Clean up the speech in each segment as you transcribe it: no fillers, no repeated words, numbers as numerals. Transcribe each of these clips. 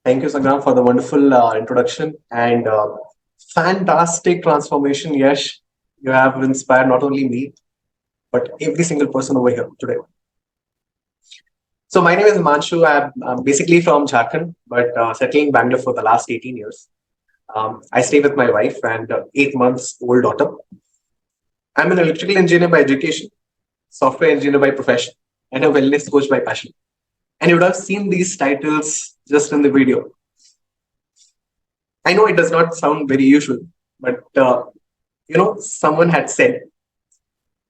Thank you, Sangram, for the wonderful introduction and fantastic transformation. Yes, you have inspired not only me, but every single person over here today. So, my name is Himanshu. I'm basically from Jharkhand, but settling in Bangalore for the last 18 years. I stay with my wife and 8 months old daughter. I'm an electrical engineer by education, software engineer by profession, and a wellness coach by passion. And you would have seen these titles just in the video. I know it does not sound very usual, but someone had said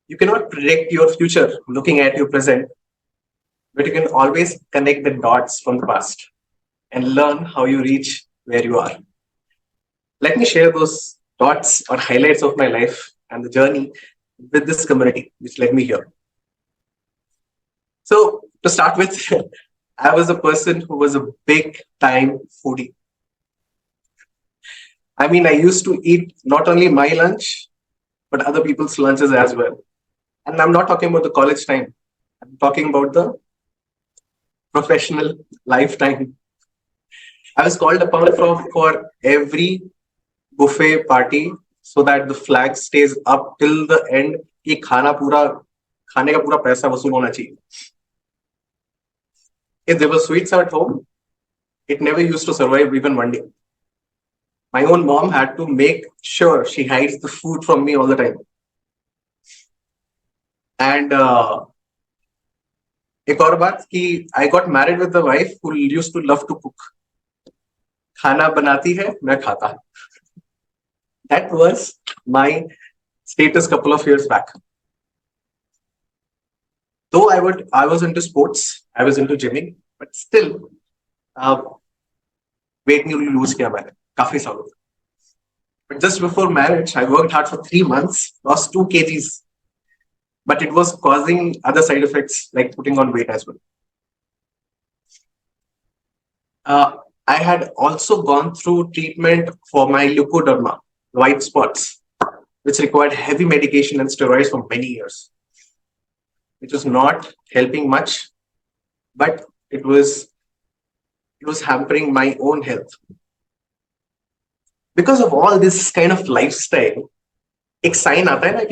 you cannot predict your future looking at your present, but you can always connect the dots from the past and learn how you reach where you are. Let me share those dots or highlights of my life and the journey with this community, which led me here. So, to start with, I was a person who was a big time foodie. I mean, I used to eat not only my lunch, but other people's lunches as well. And I'm not talking about the college time. I'm talking about the professional lifetime. I was called upon for every buffet party so that the flag stays up till the end. कि खाने का पूरा पैसा वसूल होना चाहिए. If there were sweets at home, it never used to survive even one day. My own mom had to make sure she hides the food from me all the time. And एक और बात कि I got married with a wife who used to love to cook. खाना बनाती है, मैं खाता. That was my status couple of years back. Though I was into sports, I was into gymming, but still, weight नहीं lose किया मैंने काफी सालों. But just before marriage, I worked hard for 3 months, lost 2 kgs, but it was causing other side effects like putting on weight as well. I had also gone through treatment for my leukoderma, white spots, which required heavy medication and steroids for many years. It was not helping much, but it was hampering my own health. Because of all this kind of lifestyle, एक sign आता है ना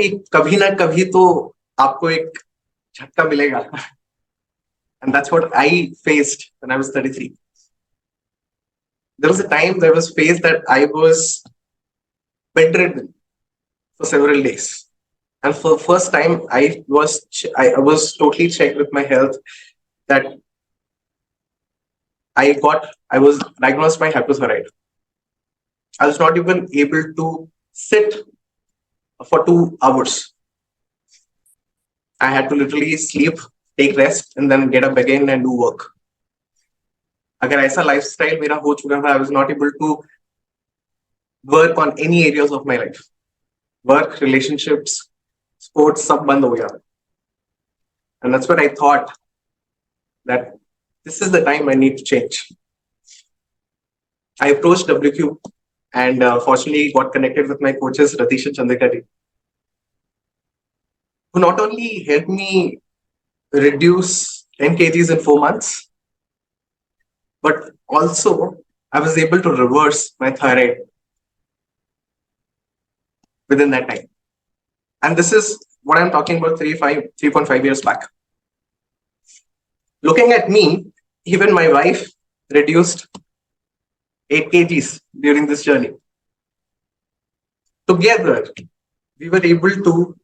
कभी तो आपको एक झटका मिलेगा. And that's what I faced when I was 33. There was a time, there was phase that I was bedridden for several days. And for the first time, I was totally checked with my health that I was diagnosed by hypothyroid. I was not even able to sit for 2 hours. I had to literally sleep, take rest, and then get up again and do work. अगर ऐसा lifestyle मेरा हो चुका था, I was not able to work on any areas of my life. Work, relationships, sports, सब बंद हो गया. And that's what I thought that this is the time I need to change. I approached WQ and fortunately got connected with my coaches, Ratish and Chandrakari, who not only helped me reduce 10 kgs in 4 months, but also I was able to reverse my thyroid within that time. And this is what I'm talking about 3.5 years back. Looking at me, even my wife reduced 8 kgs during this journey. Together, we were able to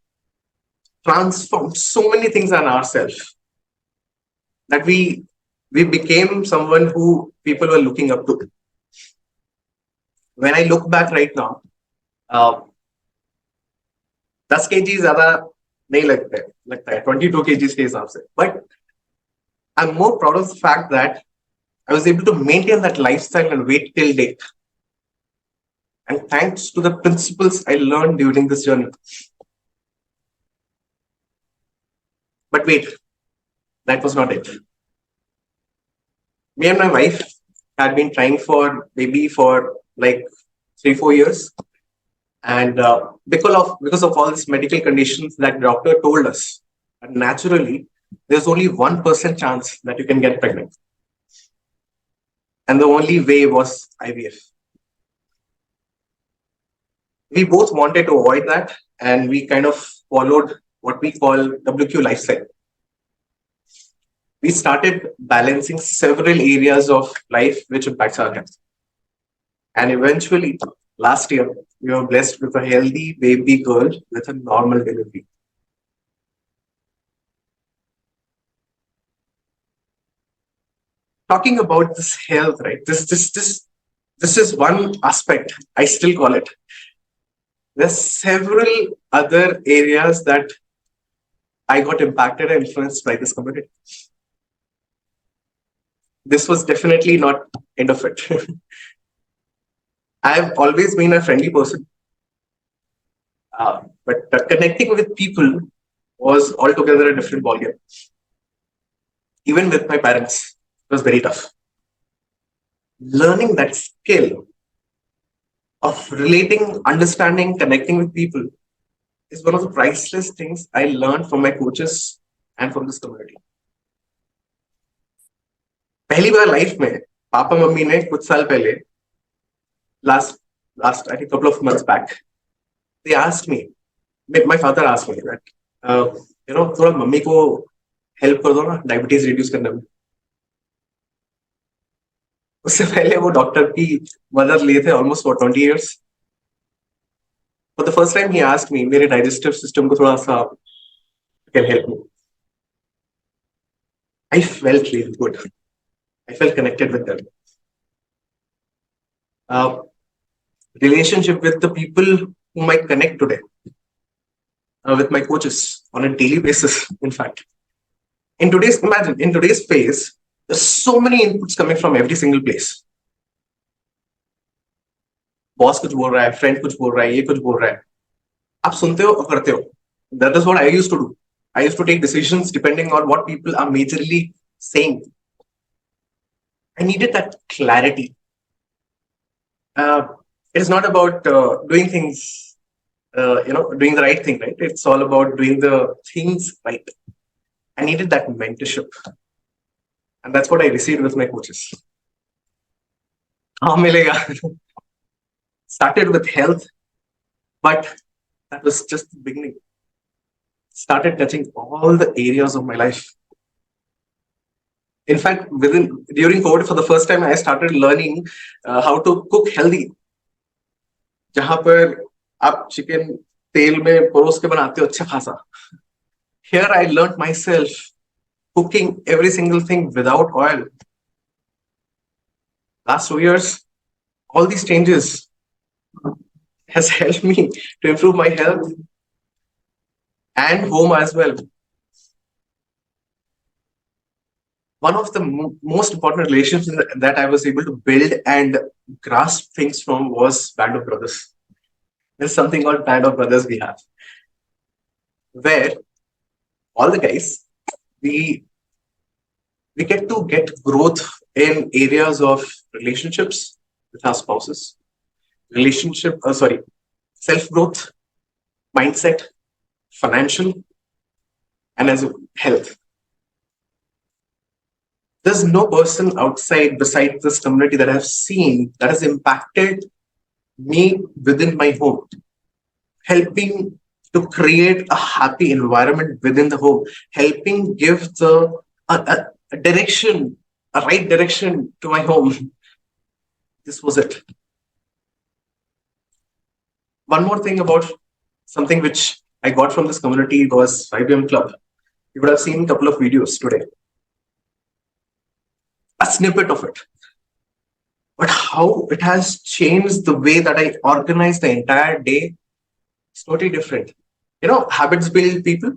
transform so many things on ourselves that we became someone who people were looking up to. When I look back right now, 10 kg ज़्यादा नहीं लगता है 22 kgs के हिसाब से. But I'm more proud of the fact that I was able to maintain that lifestyle and weight till date. And thanks to the principles I learned during this journey. But wait, that was not it. Me and my wife had been trying for maybe for like 3-4 years. And because of all these medical conditions that doctor told us, that naturally, there's only 1% chance that you can get pregnant. and the only way was IVF. We both wanted to avoid that, and we kind of followed what we call WQ lifestyle. We started balancing several areas of life which impacts our health. And eventually, last year, we were blessed with a healthy baby girl with a normal delivery. Talking about this health, right? This is one aspect. I still call it. There's several other areas that I got impacted and influenced by this community. This was definitely not end of it. I've always been a friendly person, but connecting with people was altogether a different ballgame. Even with my parents, it was very tough. Learning that skill of relating, understanding, connecting with people is one of the priceless things I learned from my coaches and from this community. पहली बार life में papa mummy ने कुछ साल पहले last I think couple of months back they asked me, my father asked me that थोड़ा mummy को help कर दो ना डायबिटीज रिड्यूस करने में. उससे पहले वो डॉक्टर की मदद लिए थे almost for 20 years. For the first time he asked me मेरे डाइजेस्टिव सिस्टम को थोड़ा सा can help me. I felt really good. I felt connected with them. Relationship with the people whom I connect today, with my coaches on a daily basis. In fact, in today's phase, there's so many inputs coming from every single place. Boss कुछ बोल रहा है, friend कुछ बोल रहा है, ये कुछ बोल रहा है. आप सुनते हो और करते हो. That is what I used to do. I used to take decisions depending on what people are majorly saying. I needed that clarity. It is not about doing things, doing the right thing, right? It's all about doing the things right. I needed that mentorship. And that's what I received with my coaches. Started with health, but that was just the beginning. Started touching all the areas of my life. In fact, during COVID, for the first time, I started learning how to cook healthy. जहाँ पर आप chicken तेल में परोस के बनाते हो अच्छा खासा. Here I learned myself cooking every single thing without oil. Last 2 years, all these changes has helped me to improve my health and home as well. One of the most important relationships that I was able to build and grasp things from was Band of Brothers. There's something called Band of Brothers we have, where all the guys, we get to get growth in areas of relationships with our spouses, self-growth, mindset, financial, and as health. There's no person beside this community that I've seen that has impacted me within my home, helping to create a happy environment within the home, helping give a direction, a right direction to my home. This was it. One more thing about something which I got from this community was 5am Club. You would have seen a couple of videos today. A snippet of it. But how it has changed the way that I organize the entire day, it's totally different. Habits build people.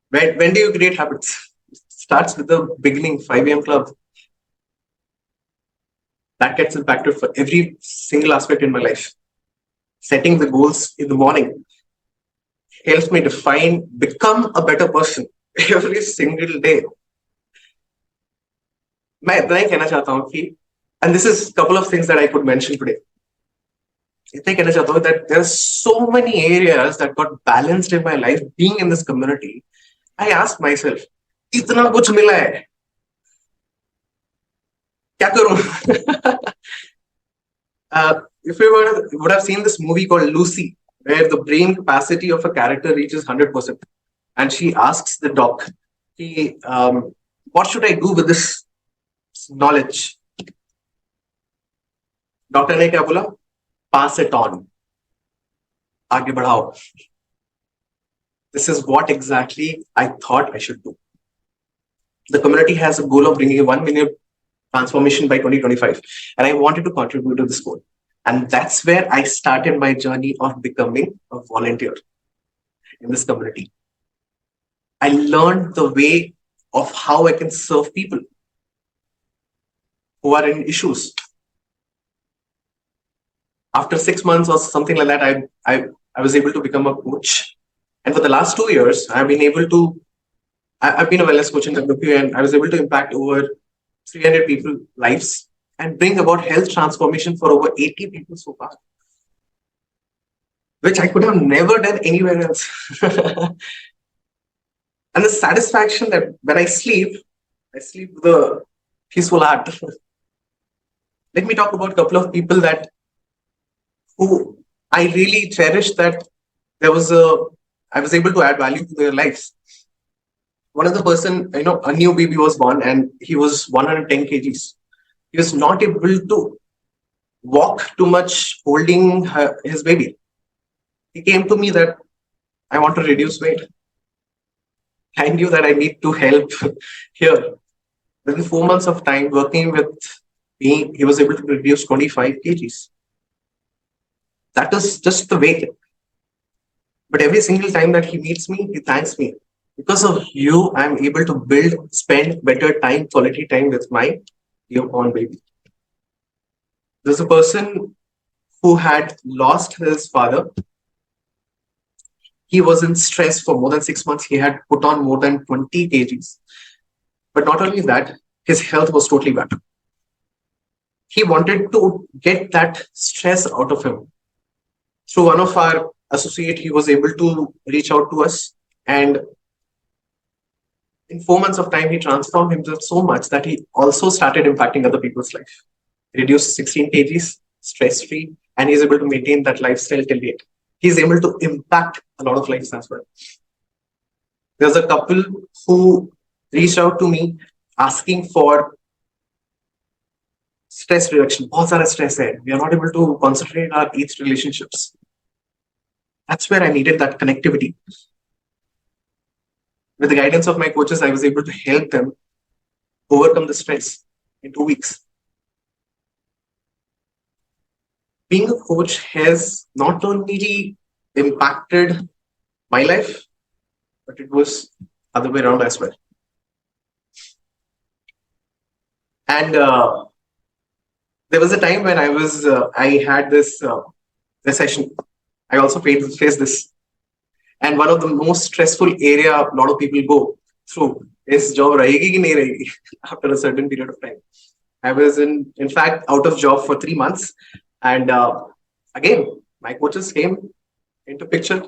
When do you create habits? It starts with the beginning, 5am Club. That gets impacted for every single aspect in my life. Setting the goals in the morning helps me become a better person every single day. मैं इतना ही कहना चाहता हूँ कि, and this is a couple of things that I could mention today. इतना ही कहना चाहता हूँ that there are so many areas that got balanced in my life being in this community. I asked myself, इतना कुछ मिला है, क्या करूं? If you would have seen this movie called Lucy, where the brain capacity of a character reaches 100%, and she asks the doc, "Ki, what should I do with this knowledge?" Doctor ने क्या बोला? Pass it on. आगे बढ़ाओ. This is what exactly I thought I should do. The community has a goal of bringing a 1 million transformation by 2025, and I wanted to contribute to this goal. And that's where I started my journey of becoming a volunteer in this community. I learned the way of how I can serve people who are in issues. After 6 months or something like that, I was able to become a coach. And for the last 2 years, I've been a wellness coach in WP, and I was able to impact over 300 people lives and bring about health transformation for over 80 people so far, which I could have never done anywhere else. And the satisfaction that when I sleep with a peaceful heart. Let me talk about a couple of people that who I really cherish, that I was able to add value to their lives. One of the person, a new baby was born and he was 110 kgs. He was not able to walk too much holding his baby. He came to me that I want to reduce weight. I knew that I need to help here. Within 4 months of time working with me, he was able to reduce 25 kgs. That is just the weight. But every single time that he meets me, he thanks me. Because of you, I'm able to spend better time, quality time with my newborn baby. There's a person who had lost his father. He was in stress for more than 6 months. He had put on more than 20 kgs. But not only that, his health was totally bad. He wanted to get that stress out of him. Through one of our associates, he was able to reach out to us, and in 4 months of time, he transformed himself so much that he also started impacting other people's life. He reduced 16 kgs, stress-free, and he's able to maintain that lifestyle till date. He's able to impact a lot of lives as well. There's a couple who reached out to me asking for stress reduction. बहुत सारा stress है. We are not able to concentrate our each relationships. That's where I needed that connectivity. With the guidance of my coaches, I was able to help them overcome the stress in 2 weeks. Being a coach has not only impacted my life, but it was other way around as well. And there was a time when I had this recession. I also faced this. And one of the most stressful area a lot of people go through is job rahegi ki nahi rahegi after a certain period of time. I was in fact out of job for 3 months. And again, my coaches came into picture.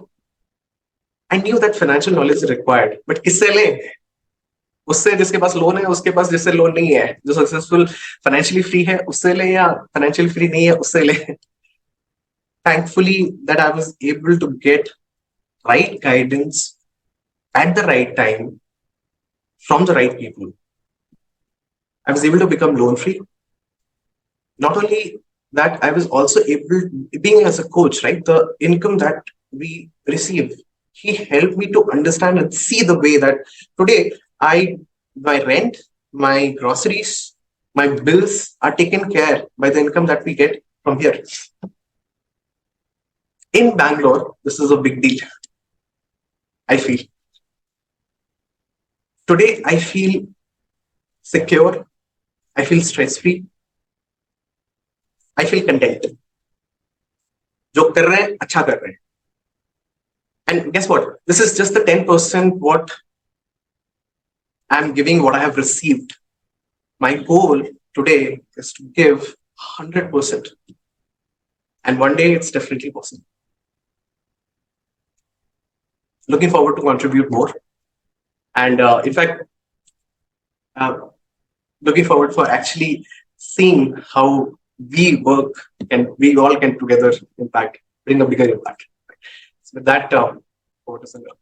I knew that financial knowledge is required, but किससे ले? उससे जिसके पास loan है, उसके पास जिससे loan नहीं है, जो सक्सेसफुल फाइनेंशियली फ्री है उससे ले, या फाइनेंशियली फ्री नहीं है उससे ले. Thankfully, that I was able to get right guidance at the right time from the right people. I was able to become loan free. Not only that, I was also able, being as a coach, right, the income that we receive, he helped me to understand and see the way that today my rent, my groceries, my bills are taken care by the income that we get from here. In Bangalore, this is a big deal. I feel. Today, I feel secure. I feel stress-free. I feel content. जो कर रहे हैं, अच्छा कर रहे हैं. And guess what? This is just the 10% what I'm giving, what I have received. My goal today is to give 100%. And one day it's definitely possible. Looking forward to contribute more. And in fact, looking forward for actually seeing how we work and we all can together impact, bring a bigger impact. So with that, over to Sangha.